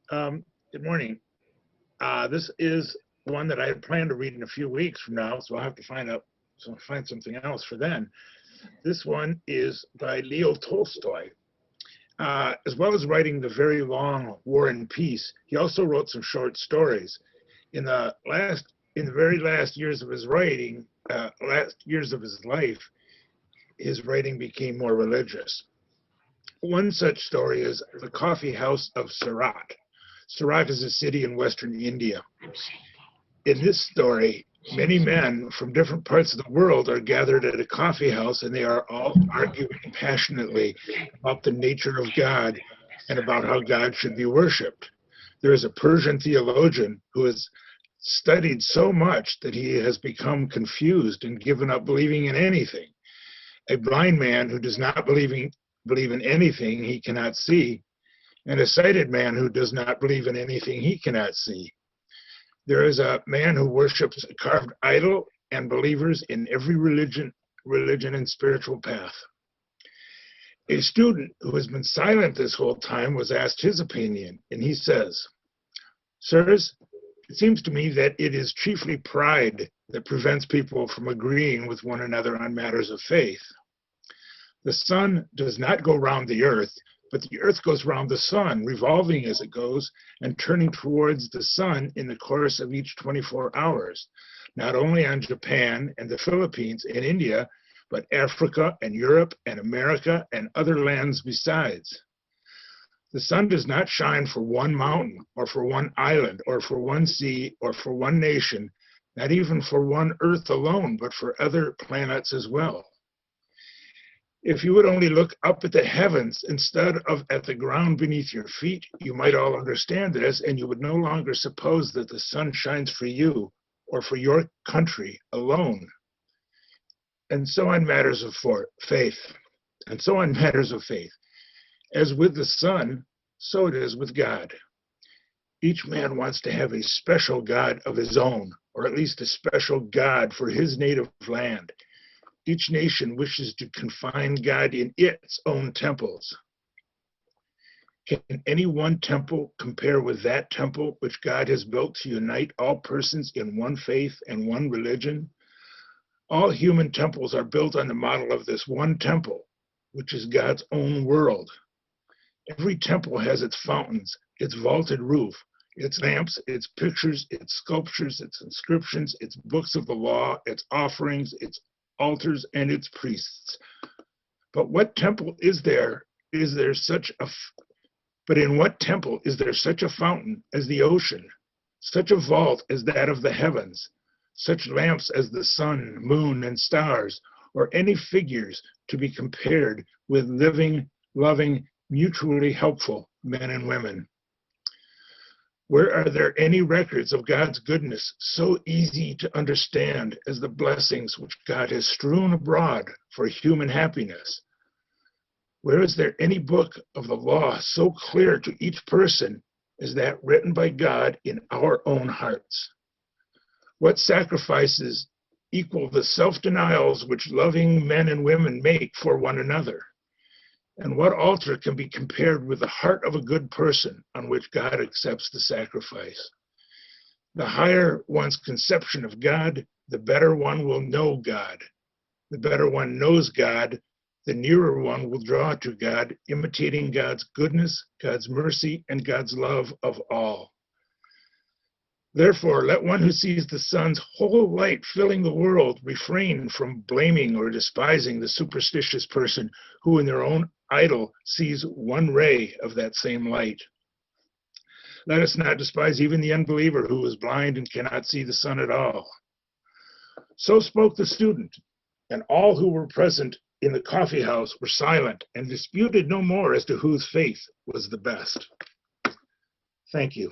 Good morning. This is one that I had planned to read in a few weeks from now, so I'll have to find something else for then. This one is by Leo Tolstoy. As well as writing the very long War and Peace, he also wrote some short stories. In the very last years of his writing, last years of his life, his writing became more religious. One such story is The Coffee House of Surat. Surat is a city in western India. In this story, many men from different parts of the world are gathered at a coffee house, and they are all arguing passionately about the nature of God and about how God should be worshipped. There is a Persian theologian who has studied so much that he has become confused and given up believing in anything. A blind man who does not believe in anything he cannot see, and a sighted man who does not believe in anything he cannot see. There is a man who worships a carved idol and believers in every religion and spiritual path. A student who has been silent this whole time was asked his opinion, and he says, "Sirs, it seems to me that it is chiefly pride that prevents people from agreeing with one another on matters of faith. The sun does not go round the earth, but the earth goes round the sun, revolving as it goes and turning towards the sun in the course of each 24 hours, not only on Japan and the Philippines and India, but Africa and Europe and America and other lands besides. The sun does not shine for one mountain or for one island or for one sea or for one nation, not even for one earth alone, but for other planets as well. If you would only look up at the heavens instead of at the ground beneath your feet, you might all understand this, and you would no longer suppose that the sun shines for you or for your country alone." And so on matters of faith. And so on matters of faith. As with the sun, so it is with God. Each man wants to have a special God of his own, or at least a special God for his native land. Each nation wishes to confine God in its own temples. Can any one temple compare with that temple which God has built to unite all persons in one faith and one religion? All human temples are built on the model of this one temple, which is God's own world. Every temple has its fountains, its vaulted roof, its lamps, its pictures, its sculptures, its inscriptions, its books of the law, its offerings, its altars, and its priests. But what temple is there? But in what temple is there such a fountain as the ocean, such a vault as that of the heavens, such lamps as the sun, moon, and stars, or any figures to be compared with living, loving, mutually helpful men and women? Where are there any records of God's goodness so easy to understand as the blessings which God has strewn abroad for human happiness? Where is there any book of the law so clear to each person as that written by God in our own hearts? What sacrifices equal the self-denials which loving men and women make for one another? And what altar can be compared with the heart of a good person on which God accepts the sacrifice? The higher one's conception of God, the better one will know God. The better one knows God, the nearer one will draw to God, imitating God's goodness, God's mercy, and God's love of all. Therefore, let one who sees the sun's whole light filling the world refrain from blaming or despising the superstitious person who in their own idol sees one ray of that same light. Let us not despise even the unbeliever who is blind and cannot see the sun at all. So spoke the student, and all who were present in the coffee house were silent and disputed no more as to whose faith was the best. Thank you.